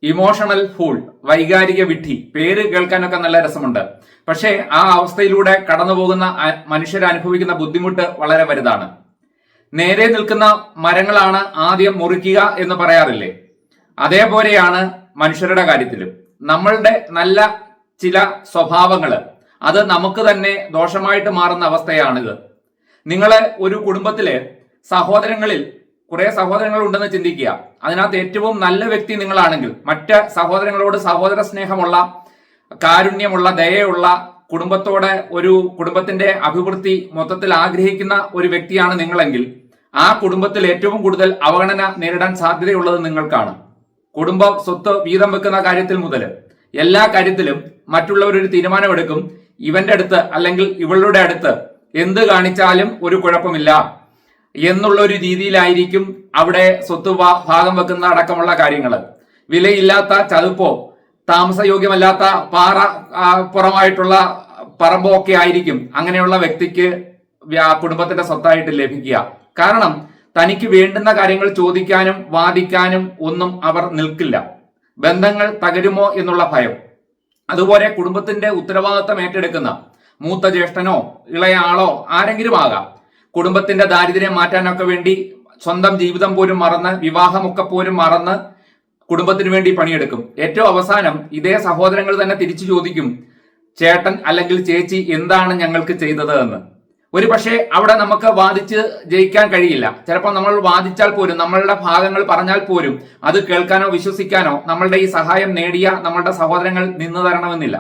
Emotional fool, വൈകാരിക വിഡ്ഢി, പേര് കേൾക്കാനൊക്കെ നല്ല രസമുണ്ട്. പക്ഷേ ആ അവസ്ഥയിലൂടെ കടന്നു പോകുന്ന മനുഷ്യർ അനുഭവിക്കുന്ന ബുദ്ധിമുട്ട് വളരെ വലുതാണ്. നേരെ നിൽക്കുന്ന മരങ്ങളാണ് ആദ്യം മുറിക്കുക എന്ന് പറയാറില്ലേ? അതേപോലെയാണ് മനുഷ്യരുടെ കാര്യത്തിലും. നമ്മളുടെ നല്ല ചില സ്വഭാവങ്ങള് അത് നമുക്ക് തന്നെ ദോഷമായിട്ട് മാറുന്ന അവസ്ഥയാണിത്. നിങ്ങള് ഒരു കുടുംബത്തില് സഹോദരങ്ങളിൽ കുറെ സഹോദരങ്ങൾ ഉണ്ടെന്ന് ചിന്തിക്കുക. അതിനകത്ത് ഏറ്റവും നല്ല വ്യക്തി നിങ്ങളാണെങ്കിൽ മറ്റ് സഹോദരങ്ങളോട് സഹോദര സ്നേഹമുള്ള, കാരുണ്യമുള്ള, ദയയുള്ള, കുടുംബത്തോടെ ഒരു കുടുംബത്തിന്റെ അഭിവൃദ്ധി മൊത്തത്തിൽ ആഗ്രഹിക്കുന്ന ഒരു വ്യക്തിയാണ് നിങ്ങളെങ്കിൽ ആ കുടുംബത്തിൽ ഏറ്റവും കൂടുതൽ അവഗണന നേരിടാൻ സാധ്യതയുള്ളത് നിങ്ങൾക്കാണ്. കുടുംബ സ്വത്ത് വീതം വെക്കുന്ന കാര്യത്തിൽ മുതൽ എല്ലാ കാര്യത്തിലും മറ്റുള്ളവരൊരു തീരുമാനമെടുക്കും. ഇവന്റെ അടുത്ത് അല്ലെങ്കിൽ ഇവളുടെ അടുത്ത് എന്ത് കാണിച്ചാലും ഒരു കുഴപ്പമില്ല എന്നുള്ള ഒരു രീതിയിലായിരിക്കും അവിടെ സ്വത്ത് ഭാഗം വെക്കുന്ന അടക്കമുള്ള കാര്യങ്ങൾ. വിലയില്ലാത്ത ചതുപ്പോ താമസയോഗ്യമല്ലാത്ത പാറ പുറമായിട്ടുള്ള പറമ്പോ ഒക്കെ ആയിരിക്കും അങ്ങനെയുള്ള വ്യക്തിക്ക് കുടുംബത്തിന്റെ സ്വത്തായിട്ട് ലഭിക്കുക. കാരണം തനിക്ക് വേണ്ടുന്ന കാര്യങ്ങൾ ചോദിക്കാനും വാദിക്കാനും ഒന്നും അവർ നിൽക്കില്ല. ബന്ധങ്ങൾ തകരുമോ എന്നുള്ള ഭയം. അതുപോലെ കുടുംബത്തിന്റെ ഉത്തരവാദിത്തം ഏറ്റെടുക്കുന്ന മൂത്ത ജ്യേഷ്ഠനോ ഇളയ ആളോ ആരെങ്കിലും ആകാം, കുടുംബത്തിന്റെ ദാരിദ്ര്യം മാറ്റാനൊക്കെ വേണ്ടി സ്വന്തം ജീവിതം പോലും മറന്ന്, വിവാഹമൊക്കെ പോലും മറന്ന് കുടുംബത്തിന് വേണ്ടി പണിയെടുക്കും. ഏറ്റവും അവസാനം ഇതേ സഹോദരങ്ങൾ തന്നെ തിരിച്ചു ചോദിക്കും, ചേട്ടൻ അല്ലെങ്കിൽ ചേച്ചി എന്താണ് ഞങ്ങൾക്ക് ചെയ്തത് എന്ന്. ഒരു പക്ഷേ അവിടെ നമുക്ക് വാദിച്ച് ജയിക്കാൻ കഴിയില്ല. ചിലപ്പോൾ നമ്മൾ വാദിച്ചാൽ പോലും, നമ്മളുടെ ഭാഗങ്ങൾ പറഞ്ഞാൽ പോലും അത് കേൾക്കാനോ വിശ്വസിക്കാനോ നമ്മളുടെ ഈ സഹായം നേടിയ നമ്മളുടെ സഹോദരങ്ങൾ നിന്നു തരണമെന്നില്ല.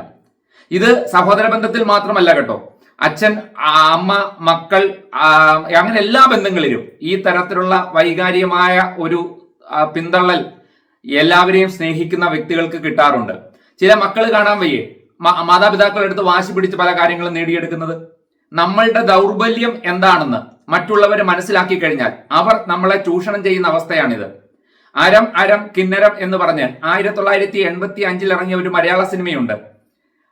ഇത് സഹോദര ബന്ധത്തിൽ മാത്രമല്ല കേട്ടോ. അച്ഛൻ, അമ്മ, മക്കൾ, അങ്ങനെ എല്ലാ ബന്ധങ്ങളിലും ഈ തരത്തിലുള്ള വൈകാരികമായ ഒരു പിന്തള്ളൽ എല്ലാവരെയും സ്നേഹിക്കുന്ന വ്യക്തികൾക്ക് കിട്ടാറുണ്ട്. ചില മക്കൾ കാണാൻ വയ്യേ മാതാപിതാക്കളുടെ അടുത്ത് വാശി പിടിച്ച് പല കാര്യങ്ങളും നേടിയെടുക്കുന്നത്. നമ്മളുടെ ദൗർബല്യം എന്താണെന്ന് മറ്റുള്ളവർ മനസ്സിലാക്കി കഴിഞ്ഞാൽ അവർ നമ്മളെ ചൂഷണം ചെയ്യുന്ന അവസ്ഥയാണിത്. അരം അരം കിന്നരം എന്ന് പറഞ്ഞ് 1985 ഇറങ്ങിയ ഒരു മലയാള സിനിമയുണ്ട്.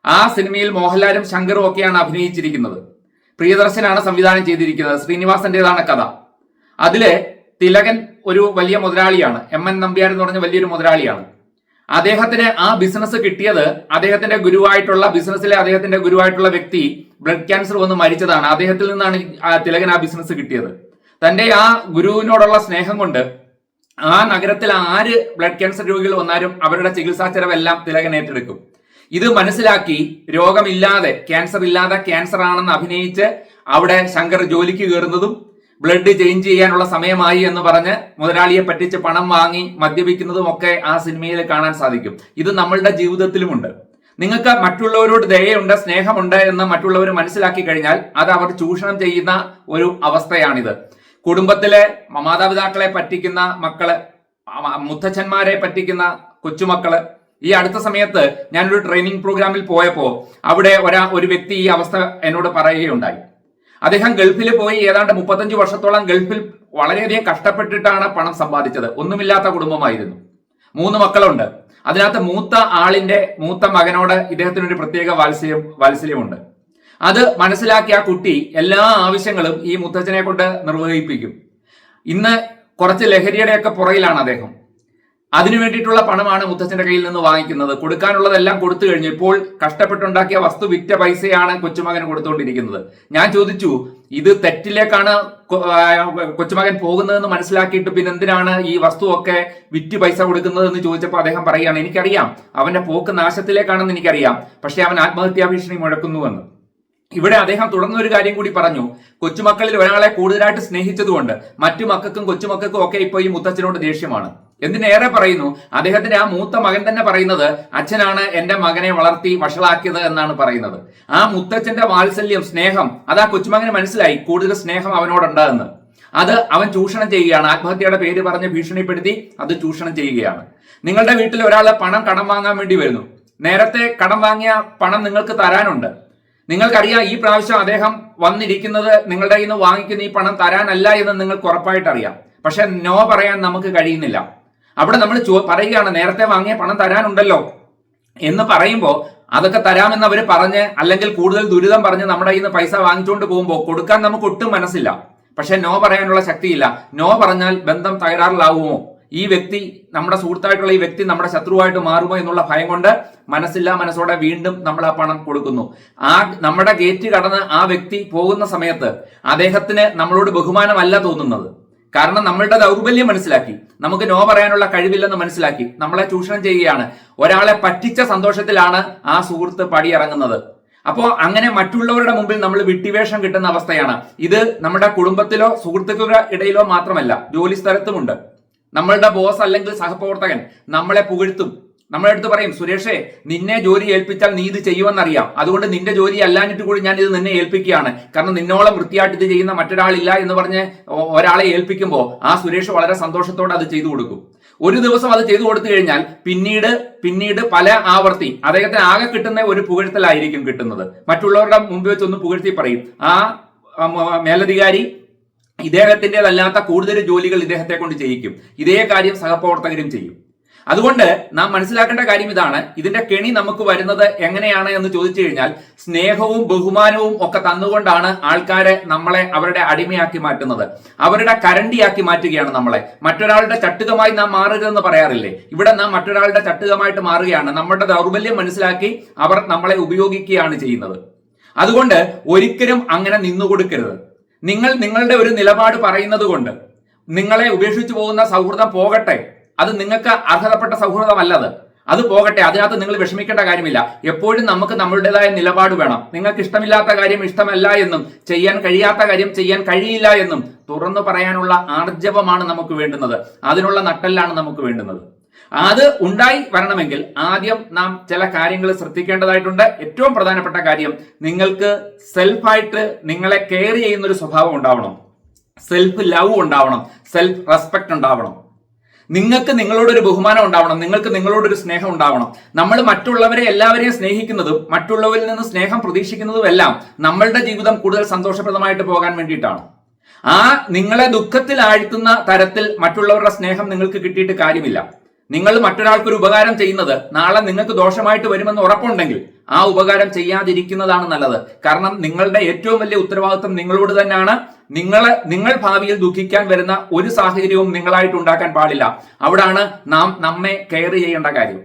ആ സിനിമയിൽ മോഹൻലാലും ശങ്കറും ഒക്കെയാണ് അഭിനയിച്ചിരിക്കുന്നത്. പ്രിയദർശനാണ് സംവിധാനം ചെയ്തിരിക്കുന്നത്. ശ്രീനിവാസന്റേതാണ് കഥ. അതില് തിലകൻ ഒരു വലിയ മുതലാളിയാണ്. MN നമ്പ്യാർ എന്ന് പറഞ്ഞ വലിയൊരു മുതലാളിയാണ്. അദ്ദേഹത്തിന് ആ ബിസിനസ് കിട്ടിയത് അദ്ദേഹത്തിന്റെ ഗുരുവായിട്ടുള്ള ബിസിനസ്സിലെ അദ്ദേഹത്തിന്റെ ഗുരുവായിട്ടുള്ള വ്യക്തി ബ്ലഡ് ക്യാൻസർ വന്ന് മരിച്ചതാണ്. അദ്ദേഹത്തിൽ നിന്നാണ് തിലകൻ ആ ബിസിനസ് കിട്ടിയത്. തന്റെ ആ ഗുരുവിനോടുള്ള സ്നേഹം കൊണ്ട് ആ നഗരത്തിൽ ആര് ബ്ലഡ് ക്യാൻസർ രോഗികൾ വന്നാലും അവരുടെ ചികിത്സാ ചെലവെല്ലാം തിലകൻ ഏറ്റെടുക്കും. ഇത് മനസ്സിലാക്കി രോഗമില്ലാതെ, ക്യാൻസർ ഇല്ലാതെ ക്യാൻസർ ആണെന്ന് അഭിനയിച്ച് അവിടെ ശങ്കർ ജോലിക്ക് കയറുന്നതും ബ്ലഡ് ചേഞ്ച് ചെയ്യാനുള്ള സമയമായി എന്ന് പറഞ്ഞ് മുതലാളിയെ പറ്റിച്ച് പണം വാങ്ങി മദ്യപിക്കുന്നതും ഒക്കെ ആ സിനിമയിൽ കാണാൻ സാധിക്കും. ഇത് നമ്മളുടെ ജീവിതത്തിലുമുണ്ട്. നിങ്ങൾക്ക് മറ്റുള്ളവരോട് ദയയുണ്ട്, സ്നേഹമുണ്ട് എന്ന് മറ്റുള്ളവർ മനസ്സിലാക്കി കഴിഞ്ഞാൽ അത് അവർ ചൂഷണം ചെയ്യുന്ന ഒരു അവസ്ഥയാണിത്. കുടുംബത്തിലെ മാതാപിതാക്കളെ പറ്റിക്കുന്ന മക്കള്, മുത്തച്ഛന്മാരെ പറ്റിക്കുന്ന കൊച്ചുമക്കള്. ഈ അടുത്ത സമയത്ത് ഞാനൊരു ട്രെയിനിങ് പ്രോഗ്രാമിൽ പോയപ്പോ അവിടെ ഒരു വ്യക്തി ഈ അവസ്ഥ എന്നോട് പറയുകയുണ്ടായി. അദ്ദേഹം ഗൾഫിൽ പോയി ഏതാണ്ട് 35 വർഷത്തോളം ഗൾഫിൽ വളരെയധികം കഷ്ടപ്പെട്ടിട്ടാണ് പണം സമ്പാദിച്ചത്. ഒന്നുമില്ലാത്ത കുടുംബമായിരുന്നു. 3 മക്കളുണ്ട്. അതിനകത്ത് മൂത്ത മകനോട് ഇദ്ദേഹത്തിനൊരു പ്രത്യേക വാത്സല്യമുണ്ട്. അത് മനസ്സിലാക്കിയ ആ കുട്ടി എല്ലാ ആവശ്യങ്ങളും ഈ മുത്തച്ഛനെ കൊണ്ട് നിർവഹിപ്പിക്കും. ഇന്ന് കുറച്ച് ലഹരിയുടെയൊക്കെ പുറയിലാണ് അദ്ദേഹം. അതിനു വേണ്ടിയിട്ടുള്ള പണമാണ് മുത്തച്ഛന്റെ കയ്യിൽ നിന്ന് വാങ്ങിക്കുന്നത്. കൊടുക്കാനുള്ളതെല്ലാം കൊടുത്തു കഴിഞ്ഞു. ഇപ്പോൾ കഷ്ടപ്പെട്ടുണ്ടാക്കിയ വസ്തു വിറ്റ പൈസയാണ് കൊച്ചുമകന് കൊടുത്തുകൊണ്ടിരിക്കുന്നത്. ഞാൻ ചോദിച്ചു, ഇത് തെറ്റിലേക്കാണ് കൊച്ചുമകൻ പോകുന്നതെന്ന് മനസ്സിലാക്കിയിട്ട് പിന്നെ എന്തിനാണ് ഈ വസ്തുവൊക്കെ വിറ്റ് പൈസ കൊടുക്കുന്നത് എന്ന് ചോദിച്ചപ്പോൾ അദ്ദേഹം പറയുകയാണ്, എനിക്കറിയാം അവന്റെ പോക്ക് നാശത്തിലേക്കാണെന്ന് എനിക്കറിയാം, പക്ഷെ അവൻ ആത്മഹത്യാ ഭീഷണി മുഴക്കുന്നുവെന്ന്. ഇവിടെ അദ്ദേഹം തുടർന്നൊരു കാര്യം കൂടി പറഞ്ഞു. കൊച്ചുമക്കളിൽ ഒരാളെ കൂടുതലായിട്ട് സ്നേഹിച്ചതുകൊണ്ട് മറ്റു മക്കൾക്കും കൊച്ചുമക്കൾക്കും ഒക്കെ ഇപ്പോൾ ഈ മുത്തച്ഛനോട് ദേഷ്യമാണ്. എന്തിനേറെ പറയുന്നു, അദ്ദേഹത്തിന്റെ ആ മൂത്ത മകൻ തന്നെ പറയുന്നത് അച്ഛനാണ് എന്റെ മകനെ വളർത്തി വഷളാക്കിയത് എന്നാണ് പറയുന്നത്. ആ മുത്തച്ഛന്റെ വാത്സല്യം, സ്നേഹം അത് ആ കൊച്ചുമകന് മനസ്സിലായി. കൂടുതൽ സ്നേഹം അവനോടുണ്ടാകുന്നു. അത് അവൻ ചൂഷണം ചെയ്യുകയാണ്. ആത്മഹത്യയുടെ പേര് പറഞ്ഞ് ഭീഷണിപ്പെടുത്തി അത് ചൂഷണം ചെയ്യുകയാണ്. നിങ്ങളുടെ വീട്ടിൽ ഒരാൾ പണം കടം വാങ്ങാൻ വേണ്ടി വരുന്നു. നേരത്തെ കടം വാങ്ങിയ പണം നിങ്ങൾക്ക് തരാനുണ്ട്. നിങ്ങൾക്കറിയാം ഈ പ്രാവശ്യം അദ്ദേഹം വന്നിരിക്കുന്നത് നിങ്ങളുടെ കയ്യിൽ നിന്ന് വാങ്ങിക്കുന്ന ഈ പണം തരാനല്ല എന്ന് നിങ്ങൾക്ക് ഉറപ്പായിട്ട് അറിയാം. പക്ഷെ നോ പറയാൻ നമുക്ക് കഴിയുന്നില്ല. അവിടെ നമ്മൾ പറയുകയാണ്, നേരത്തെ വാങ്ങിയ പണം തരാനുണ്ടല്ലോ എന്ന് പറയുമ്പോൾ അതൊക്കെ തരാമെന്ന് അവർ പറഞ്ഞ് അല്ലെങ്കിൽ കൂടുതൽ ദുരിതം പറഞ്ഞ് നമ്മുടെ കയ്യിൽ നിന്ന് പൈസ വാങ്ങിച്ചുകൊണ്ട് പോകുമ്പോൾ കൊടുക്കാൻ നമുക്ക് ഒട്ടും മനസ്സില്ല. പക്ഷെ നോ പറയാനുള്ള ശക്തിയില്ല. നോ പറഞ്ഞാൽ ബന്ധം തകരാറിലാവുമോ? ഈ വ്യക്തി, നമ്മുടെ സുഹൃത്തായിട്ടുള്ള ഈ വ്യക്തി നമ്മുടെ ശത്രുവായിട്ട് മാറുമോ എന്നുള്ള ഭയം കൊണ്ട് മനസ്സില്ലാ മനസ്സോടെ വീണ്ടും നമ്മൾ ആ പണം കൊടുക്കുന്നു. നമ്മുടെ ഗേറ്റ് കടന്ന് ആ വ്യക്തി പോകുന്ന സമയത്ത് അദ്ദേഹത്തിന് നമ്മളോട് ബഹുമാനമല്ല തോന്നുന്നത്. കാരണം നമ്മളുടെ ദൗർബല്യം മനസ്സിലാക്കി, നമുക്ക് നോ പറയാനുള്ള കഴിവില്ലെന്ന് മനസ്സിലാക്കി നമ്മളെ ചൂഷണം ചെയ്യുകയാണ്. ഒരാളെ പറ്റിച്ച സന്തോഷത്തിലാണ് ആ സുഹൃത്ത് പടിയിറങ്ങുന്നത്. അപ്പോ അങ്ങനെ മറ്റുള്ളവരുടെ മുമ്പിൽ നമ്മൾ വിട്ടിവേഷം കിട്ടുന്ന അവസ്ഥയാണ്. ഇത് നമ്മുടെ കുടുംബത്തിലോ സുഹൃത്തുക്കളുടെ ഇടയിലോ മാത്രമല്ല, ജോലി സ്ഥലത്തുമുണ്ട്. നമ്മളുടെ ബോസ് അല്ലെങ്കിൽ സഹപ്രവർത്തകൻ നമ്മളെ പുകഴ്ത്തും. നമ്മളെ അടുത്ത് പറയും, സുരേഷേ, നിന്നെ ജോലി ഏൽപ്പിച്ചാൽ നീ ഇത് ചെയ്യുമെന്നറിയാം, അതുകൊണ്ട് നിന്റെ ജോലി അല്ലാഞ്ഞിട്ട് കൂടി ഞാൻ ഇത് നിന്നെ ഏൽപ്പിക്കുകയാണ്. കാരണം നിന്നോളം വൃത്തിയായിട്ട് ഇത് ചെയ്യുന്ന മറ്റൊരാളില്ല എന്ന് പറഞ്ഞ് ഒരാളെ ഏൽപ്പിക്കുമ്പോൾ ആ സുരേഷ് വളരെ സന്തോഷത്തോടെ അത് ചെയ്തു കൊടുക്കും. ഒരു ദിവസം അത് ചെയ്തു കൊടുത്തു കഴിഞ്ഞാൽ പിന്നീട് പല ആവർത്തി അദ്ദേഹത്തിന് ആകെ കിട്ടുന്ന ഒരു പുകഴ്ത്തലായിരിക്കും കിട്ടുന്നത്. മറ്റുള്ളവരുടെ മുമ്പിൽ വെച്ചൊന്ന് പുകഴ്ത്തി പറയും, ആ മേലധികാരി ഇദ്ദേഹത്തിൻ്റെതല്ലാത്ത കൂടുതൽ ജോലികൾ ഇദ്ദേഹത്തെ കൊണ്ട് ചെയ്യിക്കും. ഇതേ കാര്യം സഹപ്രവർത്തകരും ചെയ്യും. അതുകൊണ്ട് നാം മനസ്സിലാക്കേണ്ട കാര്യം ഇതാണ്. ഇതിന്റെ കെണി നമുക്ക് വരുന്നത് എങ്ങനെയാണ് എന്ന് ചോദിച്ചു കഴിഞ്ഞാൽ, സ്നേഹവും ബഹുമാനവും ഒക്കെ തന്നുകൊണ്ടാണ് ആൾക്കാരെ നമ്മളെ അവരുടെ അടിമയാക്കി മാറ്റുന്നത്, അവരുടെ കരണ്ടിയാക്കി മാറ്റുകയാണ് നമ്മളെ. മറ്റൊരാളുടെ ചട്ടുകമായി നാം മാറരുതെന്ന് പറയാറില്ലേ? ഇവിടെ നാം മറ്റൊരാളുടെ ചട്ടുകമായിട്ട് മാറുകയാണ്. നമ്മുടെ ദൗർബല്യം മനസ്സിലാക്കി അവർ നമ്മളെ ഉപയോഗിക്കുകയാണ് ചെയ്യുന്നത്. അതുകൊണ്ട് ഒരിക്കലും അങ്ങനെ നിന്നുകൊടുക്കരുത്. നിങ്ങളുടെ ഒരു നിലപാട് പറയുന്നത് കൊണ്ട് നിങ്ങളെ ഉപേക്ഷിച്ചു പോകുന്ന സൗഹൃദം പോകട്ടെ. അത് നിങ്ങൾക്ക് അർഹതപ്പെട്ട സൗഹൃദമല്ലത്, അത് പോകട്ടെ. അതിനകത്ത് നിങ്ങൾ വിഷമിക്കേണ്ട കാര്യമില്ല. എപ്പോഴും നമുക്ക് നമ്മളുടേതായ നിലപാട് വേണം. നിങ്ങൾക്ക് ഇഷ്ടമില്ലാത്ത കാര്യം ഇഷ്ടമല്ല എന്നും ചെയ്യാൻ കഴിയാത്ത കാര്യം ചെയ്യാൻ കഴിയില്ല എന്നും തുറന്നു പറയാനുള്ള ആർജവമാണ് നമുക്ക് വേണ്ടുന്നത്. അതിനുള്ള നട്ടെല്ലാണ് നമുക്ക് വേണ്ടുന്നത്. അത് ഉണ്ടായി വരണമെങ്കിൽ ആദ്യം നാം ചില കാര്യങ്ങൾ ശ്രദ്ധിക്കേണ്ടതായിട്ടുണ്ട്. ഏറ്റവും പ്രധാനപ്പെട്ട കാര്യം, നിങ്ങൾക്ക് സെൽഫായിട്ട് നിങ്ങളെ കെയർ ചെയ്യുന്ന ഒരു സ്വഭാവം ഉണ്ടാവണം, സെൽഫ് ലവ് ഉണ്ടാവണം, സെൽഫ് റെസ്പെക്ട് ഉണ്ടാവണം. നിങ്ങൾക്ക് നിങ്ങളോടൊരു ബഹുമാനം ഉണ്ടാവണം, നിങ്ങൾക്ക് നിങ്ങളോടൊരു സ്നേഹം ഉണ്ടാവണം. നമ്മൾ മറ്റുള്ളവരെ എല്ലാവരെയും സ്നേഹിക്കുന്നതും മറ്റുള്ളവരിൽ നിന്ന് സ്നേഹം പ്രതീക്ഷിക്കുന്നതും എല്ലാം നമ്മളുടെ ജീവിതം കൂടുതൽ സന്തോഷപ്രദമായിട്ട് പോകാൻ വേണ്ടിയിട്ടാണ്. ആ നിങ്ങളെ ദുഃഖത്തിൽ ആഴ്ത്തുന്ന തരത്തിൽ മറ്റുള്ളവരുടെ സ്നേഹം നിങ്ങൾക്ക് കിട്ടിയിട്ട് കാര്യമില്ല. നിങ്ങൾ മറ്റൊരാൾക്കൊരു ഉപകാരം ചെയ്യുന്നത് നാളെ നിങ്ങൾക്ക് ദോഷമായിട്ട് വരുമെന്ന് ഉറപ്പുണ്ടെങ്കിൽ ആ ഉപകാരം ചെയ്യാതിരിക്കുന്നതാണ് നല്ലത്. കാരണം നിങ്ങളുടെ ഏറ്റവും വലിയ ഉത്തരവാദിത്വം നിങ്ങളോട് തന്നെയാണ്. നിങ്ങൾ ഭാവിയിൽ ദുഃഖിക്കാൻ വരുന്ന ഒരു സാഹചര്യവും നിങ്ങളായിട്ട് ഉണ്ടാക്കാൻ പാടില്ല. അവിടാണ് നാം നമ്മെ കെയർ ചെയ്യേണ്ട കാര്യം.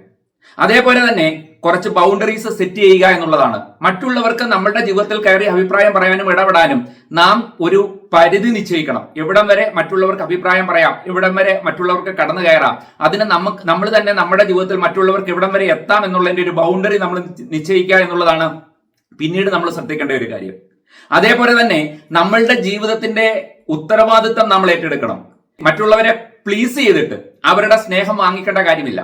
അതേപോലെ തന്നെ കുറച്ച് ബൗണ്ടറീസ് സെറ്റ് ചെയ്യുക എന്നുള്ളതാണ്. മറ്റുള്ളവർക്ക് നമ്മളുടെ ജീവിതത്തിൽ കയറി അഭിപ്രായം പറയാനും ഇടപെടാനും നാം ഒരു പരിധി നിശ്ചയിക്കണം. എവിടം വരെ മറ്റുള്ളവർക്ക് അഭിപ്രായം പറയാം, എവിടം വരെ മറ്റുള്ളവർക്ക് കടന്നു കയറാം, അതിന് നമ്മൾ തന്നെ നമ്മുടെ ജീവിതത്തിൽ മറ്റുള്ളവർക്ക് എവിടം വരെ എത്താം എന്നുള്ളതിന്റെ ഒരു ബൗണ്ടറി നമ്മൾ നിശ്ചയിക്കുക എന്നുള്ളതാണ് പിന്നീട് നമ്മൾ ശ്രദ്ധിക്കേണ്ട ഒരു കാര്യം. അതേപോലെ തന്നെ നമ്മളുടെ ജീവിതത്തിന്റെ ഉത്തരവാദിത്തം നമ്മൾ ഏറ്റെടുക്കണം. മറ്റുള്ളവരെ പ്ലീസ് ചെയ്തിട്ട് അവരുടെ സ്നേഹം വാങ്ങിക്കേണ്ട കാര്യമില്ല.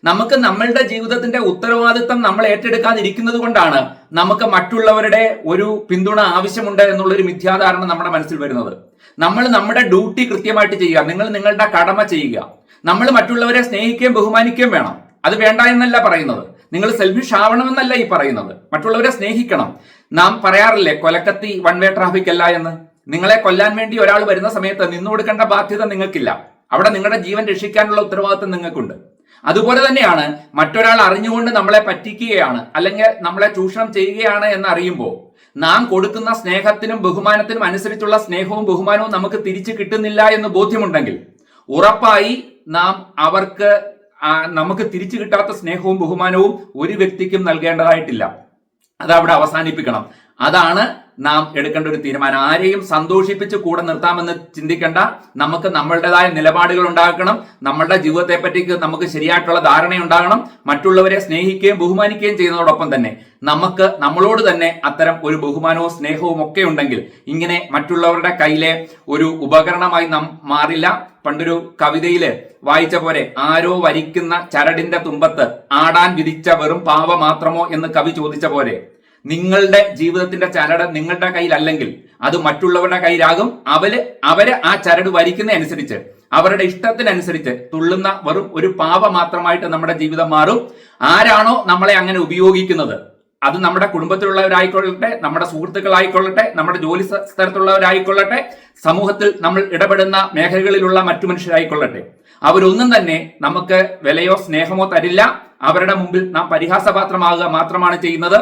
നമുക്ക് നമ്മളുടെ ജീവിതത്തിന്റെ ഉത്തരവാദിത്തം നമ്മൾ ഏറ്റെടുക്കാതിരിക്കുന്നത് കൊണ്ടാണ് നമുക്ക് മറ്റുള്ളവരുടെ ഒരു പിന്തുണ ആവശ്യമുണ്ട് എന്നുള്ളൊരു മിഥ്യാധാരണ നമ്മുടെ മനസ്സിൽ വരുന്നത്. നമ്മൾ നമ്മുടെ ഡ്യൂട്ടി കൃത്യമായിട്ട് ചെയ്യുക, നിങ്ങൾ നിങ്ങളുടെ കടമ ചെയ്യുക. നമ്മൾ മറ്റുള്ളവരെ സ്നേഹിക്കുകയും ബഹുമാനിക്കുകയും വേണം. അത് വേണ്ട എന്നല്ല പറയുന്നത്, നിങ്ങൾ സെൽഫിഷ് ആവണമെന്നല്ല ഈ പറയുന്നത്. മറ്റുള്ളവരെ സ്നേഹിക്കണം. നാം പറയാറില്ലേ, കൊലക്കത്തി വൺ വേ ട്രാഫിക് അല്ല എന്ന്. നിങ്ങളെ കൊല്ലാൻ വേണ്ടി ഒരാൾ വരുന്ന സമയത്ത് നിന്നു കൊടുക്കേണ്ട ബാധ്യത നിങ്ങൾക്കില്ല. അവിടെ നിങ്ങളുടെ ജീവൻ രക്ഷിക്കാനുള്ള ഉത്തരവാദിത്വം നിങ്ങൾക്കുണ്ട്. അതുപോലെ തന്നെയാണ് മറ്റൊരാൾ അറിഞ്ഞുകൊണ്ട് നമ്മളെ പറ്റിക്കുകയാണ് അല്ലെങ്കിൽ നമ്മളെ ചൂഷണം ചെയ്യുകയാണ് എന്ന് അറിയുമ്പോൾ നാം കൊടുക്കുന്ന സ്നേഹത്തിനും ബഹുമാനത്തിനും അനുസരിച്ചുള്ള സ്നേഹവും ബഹുമാനവും നമുക്ക് തിരിച്ചു കിട്ടുന്നില്ല എന്ന് ബോധ്യമുണ്ടെങ്കിൽ ഉറപ്പായി നാം നമുക്ക് തിരിച്ചു കിട്ടാത്ത സ്നേഹവും ബഹുമാനവും ഒരു വ്യക്തിക്കും നൽകേണ്ടതായിട്ടില്ല. അതവിടെ അവസാനിപ്പിക്കണം. അതാണ് നാം എടുക്കേണ്ട ഒരു തീരുമാനം. ആരെയും സന്തോഷിപ്പിച്ച് കൂടെ നിർത്താമെന്ന് ചിന്തിക്കേണ്ട. നമുക്ക് നമ്മളുടേതായ നിലപാടുകൾ ഉണ്ടാക്കണം. നമ്മളുടെ ജീവിതത്തെ പറ്റി നമുക്ക് ശരിയായിട്ടുള്ള ധാരണയുണ്ടാകണം. മറ്റുള്ളവരെ സ്നേഹിക്കുകയും ബഹുമാനിക്കുകയും ചെയ്യുന്നതോടൊപ്പം തന്നെ നമ്മളോട് തന്നെ അത്തരം ഒരു ബഹുമാനവും സ്നേഹവും ഒക്കെ ഉണ്ടെങ്കിൽ ഇങ്ങനെ മറ്റുള്ളവരുടെ കയ്യിലെ ഒരു ഉപകരണമായി നാം മാറില്ല. പണ്ടൊരു കവിതയില് വായിച്ച പോലെ, ആരോ വരിക്കുന്ന ചരടിന്റെ തുമ്പത്ത് ആടാൻ വിധിച്ച വെറും പാവ മാത്രമോ എന്ന് കവി ചോദിച്ച പോലെ, നിങ്ങളുടെ ജീവിതത്തിന്റെ ചരട് നിങ്ങളുടെ കയ്യിലല്ലെങ്കിൽ അത് മറ്റുള്ളവരുടെ കയ്യിലാകും. അവര് ആ ചരട് വരിക്കുന്ന അനുസരിച്ച് അവരുടെ ഇഷ്ടത്തിനനുസരിച്ച് തുള്ളുന്ന വെറും ഒരു പാവ മാത്രമായിട്ട് നമ്മുടെ ജീവിതം മാറും. ആരാണോ നമ്മളെ അങ്ങനെ ഉപയോഗിക്കുന്നത്, അത് നമ്മുടെ കുടുംബത്തിലുള്ളവരായിക്കൊള്ളട്ടെ, നമ്മുടെ സുഹൃത്തുക്കളായിക്കൊള്ളട്ടെ, നമ്മുടെ ജോലി സ്ഥലത്തുള്ളവരായിക്കൊള്ളട്ടെ, സമൂഹത്തിൽ നമ്മൾ ഇടപെടുന്ന മേഖലകളിലുള്ള മറ്റു മനുഷ്യരായിക്കൊള്ളട്ടെ, അവരൊന്നും തന്നെ നമുക്ക് വിലയോ സ്നേഹമോ തരില്ല. അവരുടെ മുമ്പിൽ നാം പരിഹാസപാത്രമാകുക മാത്രമാണ് ചെയ്യുന്നത്.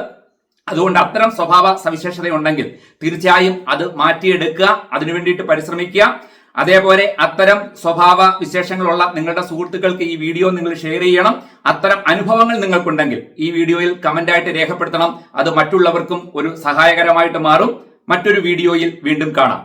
അതുകൊണ്ട് അത്തരം സ്വഭാവ സവിശേഷതയുണ്ടെങ്കിൽ തീർച്ചയായും അത് മാറ്റിയെടുക്കുക, അതിനു വേണ്ടിയിട്ട് പരിശ്രമിക്കുക. അതേപോലെ അത്തരം സ്വഭാവ വിശേഷങ്ങളുള്ള നിങ്ങളുടെ സുഹൃത്തുക്കൾക്ക് ഈ വീഡിയോ നിങ്ങൾ ഷെയർ ചെയ്യണം. അത്തരം അനുഭവങ്ങൾ നിങ്ങൾക്കുണ്ടെങ്കിൽ ഈ വീഡിയോയിൽ കമന്റായിട്ട് രേഖപ്പെടുത്തണം. അത് മറ്റുള്ളവർക്കും ഒരു സഹായകരമായിട്ട് മാറും. മറ്റൊരു വീഡിയോയിൽ വീണ്ടും കാണാം.